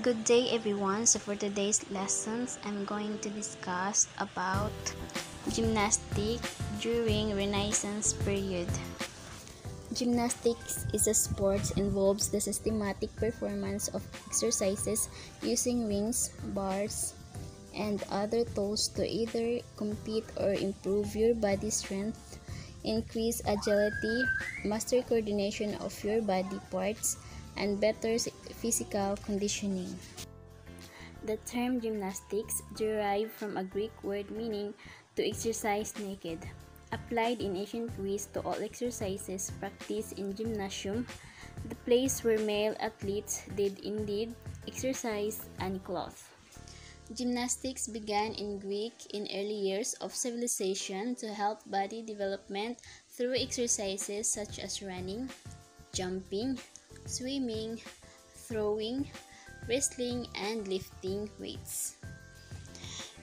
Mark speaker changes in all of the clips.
Speaker 1: Good day everyone. So for today's lessons, I'm going to discuss about gymnastics during Renaissance period. Gymnastics is a sport involves the systematic performance of exercises using rings, bars, and other tools to either compete or improve your body strength, increase agility, master coordination of your body parts, and better physical conditioning. The term gymnastics derived from a Greek word meaning to exercise naked. Applied in ancient Greece to all exercises practiced in gymnasium, the place where male athletes did indeed exercise unclothed. Gymnastics began in Greek in early years of civilization to help body development through exercises such as running, jumping, swimming, throwing, wrestling, and lifting weights.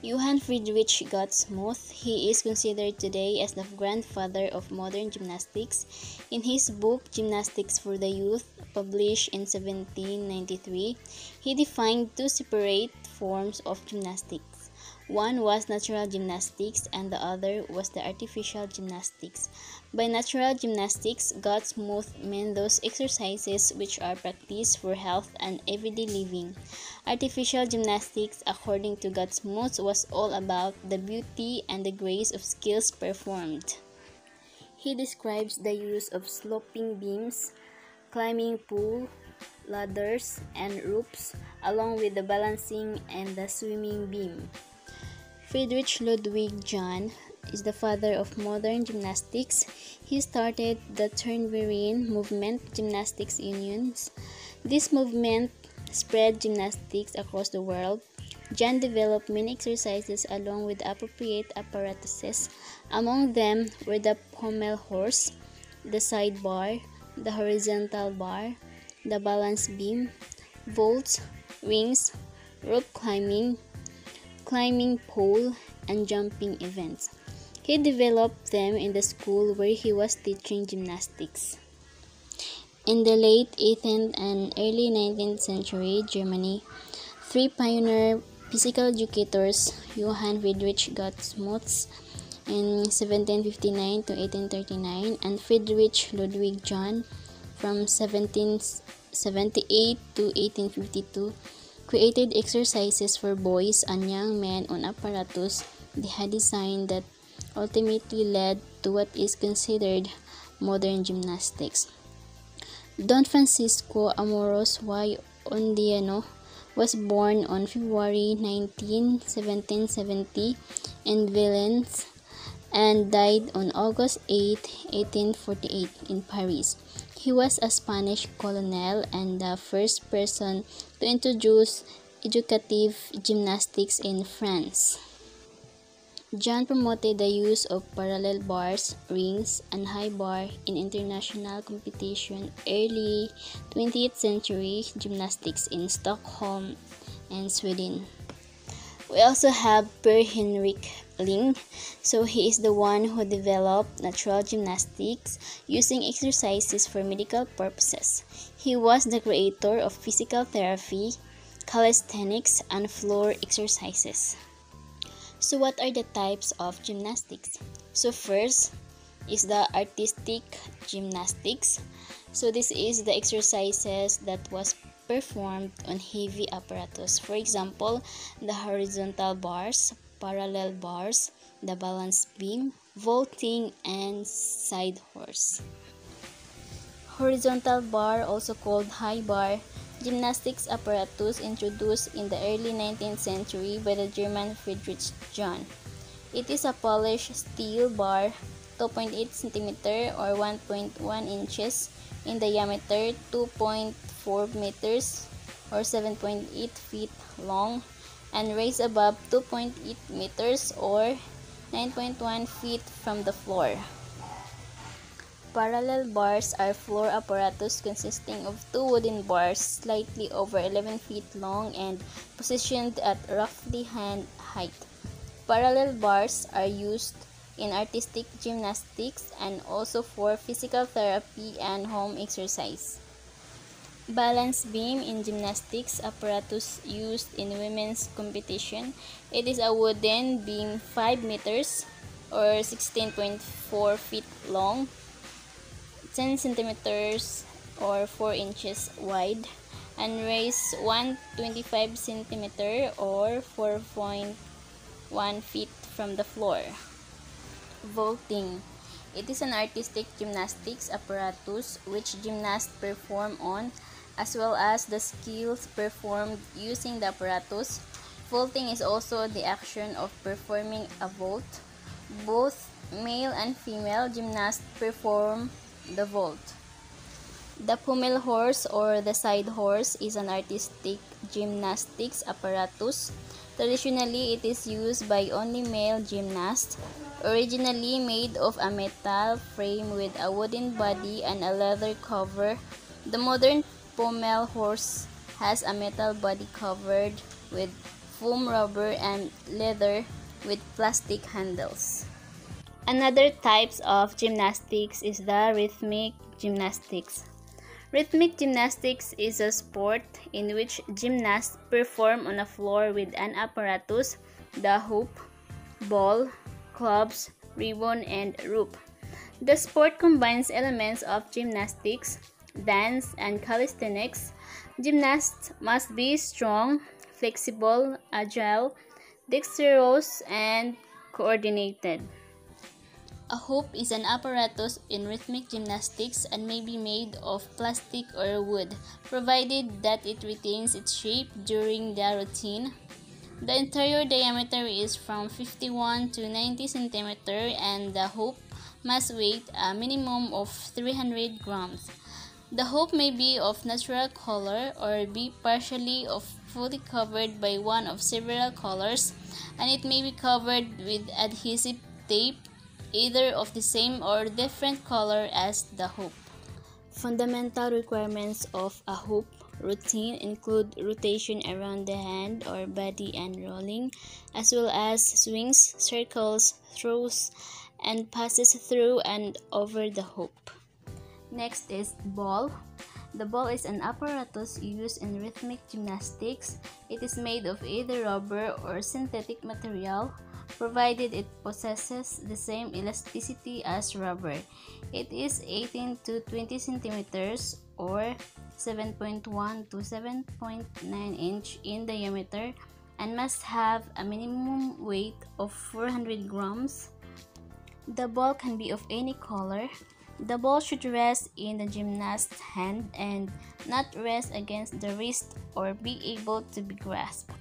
Speaker 1: Johann Friedrich Gottsmuth, he is considered today as the grandfather of modern gymnastics. In his book Gymnastics for the Youth, published in 1793, he defined two separate forms of gymnastics. One was natural gymnastics and the other was the artificial gymnastics. By natural gymnastics, Gottsmuth meant those exercises which are practiced for health and everyday living. Artificial gymnastics, according to Gottsmuth, was all about the beauty and the grace of skills performed. He describes the use of sloping beams, climbing pole, ladders, and ropes, along with the balancing and the swimming beam. Friedrich Ludwig John is the father of modern gymnastics. He started the Turnverein movement gymnastics unions. This movement spread gymnastics across the world. John developed many exercises along with appropriate apparatuses. Among them were the pommel horse, the side bar, the horizontal bar, the balance beam, vaults, rings, rope climbing, climbing pole, and jumping events. He developed them in the school where he was teaching gymnastics. In the late 18th and early 19th century Germany, three pioneer physical educators, Johann Friedrich Gottsmuth in 1759 to 1839 and Friedrich Ludwig John from 1778 to 1852, created exercises for boys and young men on apparatus they had designed that ultimately led to what is considered modern gymnastics. Don Francisco Amoros y Ondiano was born on February 19, 1770 in Valence and died on August 8, 1848 in Paris. He was a Spanish colonel and the first person to introduce educative gymnastics in France. John promoted the use of parallel bars, rings, and high bar in international competition early 20th century gymnastics in Stockholm and Sweden. We also have Per Henrik Ling. So he is the one who developed natural gymnastics using exercises for medical purposes. He was the creator of physical therapy, calisthenics, and floor exercises. So what are the types of gymnastics? So first is the artistic gymnastics. So this is the exercises that was performed on heavy apparatus. For example, the horizontal bars, parallel bars, the balance beam, vaulting, and side horse. Horizontal bar, also called high bar, gymnastics apparatus introduced in the early 19th century by the German Friedrich John. It is a polished steel bar, 2.8 cm or 1.1 inches in diameter, 2.4 meters or 7.8 feet long, and raised above 2.8 meters or 9.1 feet from the floor. Parallel bars are floor apparatus consisting of two wooden bars slightly over 11 feet long and positioned at roughly hand height. Parallel bars are used in artistic gymnastics and also for physical therapy and home exercise. Balance beam in gymnastics apparatus used in women's competition. It is a wooden beam 5 meters or 16.4 feet long, 10 centimeters or 4 inches wide, and weighs 125 centimeter or 4.1 feet from the floor. Vaulting. It is an artistic gymnastics apparatus which gymnasts perform on, as well as the skills performed using the apparatus. Vaulting is also the action of performing a vault. Both male and female gymnasts perform the vault. The pommel horse or the side horse is an artistic gymnastics apparatus. Traditionally, it is used by only male gymnasts. Originally made of a metal frame with a wooden body and a leather cover, the modern pommel horse has a metal body covered with foam rubber and leather with plastic handles. Another types of gymnastics is the rhythmic gymnastics. Rhythmic gymnastics is a sport in which gymnasts perform on a floor with an apparatus, the hoop, ball, clubs, ribbon, and rope. The sport combines elements of gymnastics, dance, and calisthenics. Gymnasts must be strong, flexible, agile, dexterous, and coordinated. A hoop is an apparatus in rhythmic gymnastics and may be made of plastic or wood, provided that it retains its shape during the routine. The interior diameter is from 51 to 90 cm and the hoop must weigh a minimum of 300 grams. The hoop may be of natural color or be partially or fully covered by one of several colors, and it may be covered with adhesive tape, either of the same or different color as the hoop. Fundamental requirements of a hoop routine include rotation around the hand or body and rolling, as well as swings, circles, throws, and passes through and over the hoop. Next is ball. The ball is an apparatus used in rhythmic gymnastics. It is made of either rubber or synthetic material, provided it possesses the same elasticity as rubber. It is 18 to 20 centimeters or 7.1 to 7.9 inch in diameter and must have a minimum weight of 400 grams. The ball can be of any color. The ball should rest in the gymnast's hand and not rest against the wrist or be able to be grasped.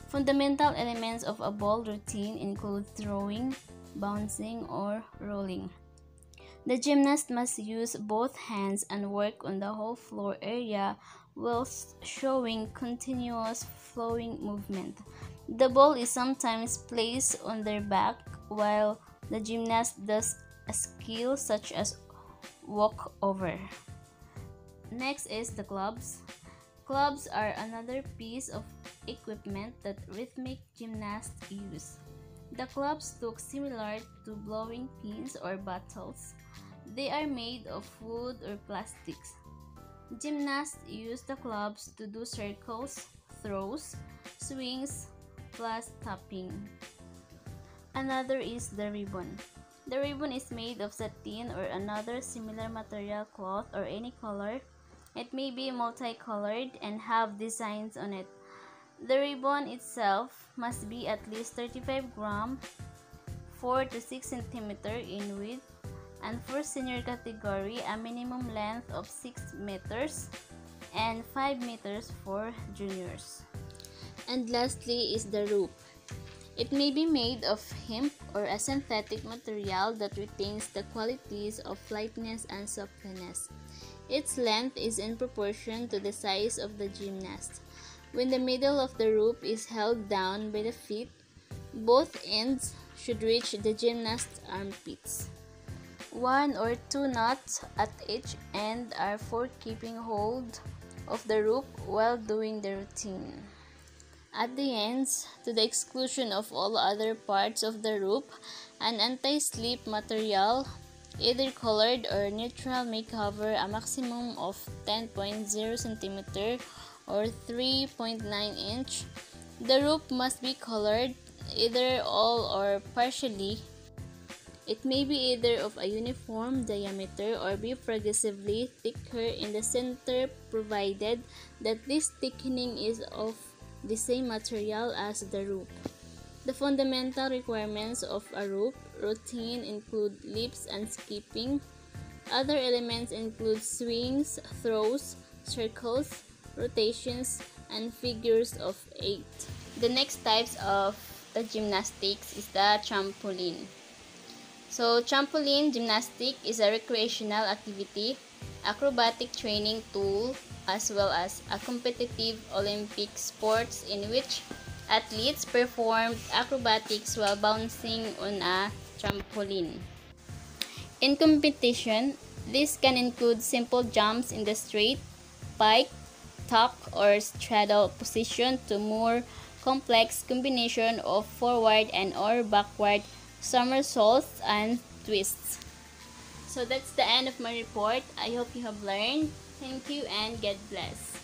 Speaker 1: Fundamental elements of a ball routine include throwing, bouncing, or rolling. The gymnast must use both hands and work on the whole floor area whilst showing continuous flowing movement. The ball is sometimes placed on their back while the gymnast does a skill such as walk over. Next is the clubs. Clubs are another piece of equipment that rhythmic gymnasts use. The clubs look similar to blowing pins or bottles. They are made of wood or plastics. Gymnasts use the clubs to do circles, throws, swings, plus tapping. Another is the ribbon. The ribbon is made of satin or another similar material, cloth, or any color. It may be multicolored and have designs on it. The ribbon itself must be at least 35 grams, 4 to 6 cm in width, and for senior category, a minimum length of 6 meters and 5 meters for juniors. And lastly is the rope. It may be made of hemp or a synthetic material that retains the qualities of lightness and softness. Its length is in proportion to the size of the gymnast. When the middle of the rope is held down by the feet, both ends should reach the gymnast's armpits. 1 or 2 knots at each end are for keeping hold of the rope while doing the routine. At the ends, to the exclusion of all other parts of the rope, an anti-slip material either colored or neutral, may cover a maximum of 10.0 cm or 3.9 inch. The rope must be colored, either all or partially. It may be either of a uniform diameter or be progressively thicker in the center, provided that this thickening is of the same material as the rope. The fundamental requirements of a rope routine include leaps and skipping. Other elements include swings, throws, circles, rotations, and figures of 8. The next types of the gymnastics is the trampoline. So, trampoline gymnastic is a recreational activity, acrobatic training tool, as well as a competitive Olympic sports in which athletes perform acrobatics while bouncing on a trampoline. In competition, this can include simple jumps in the straight, pike, tuck, or straddle position to more complex combination of forward and or backward somersaults and twists. So that's the end of my report. I hope you have learned. Thank you and God bless.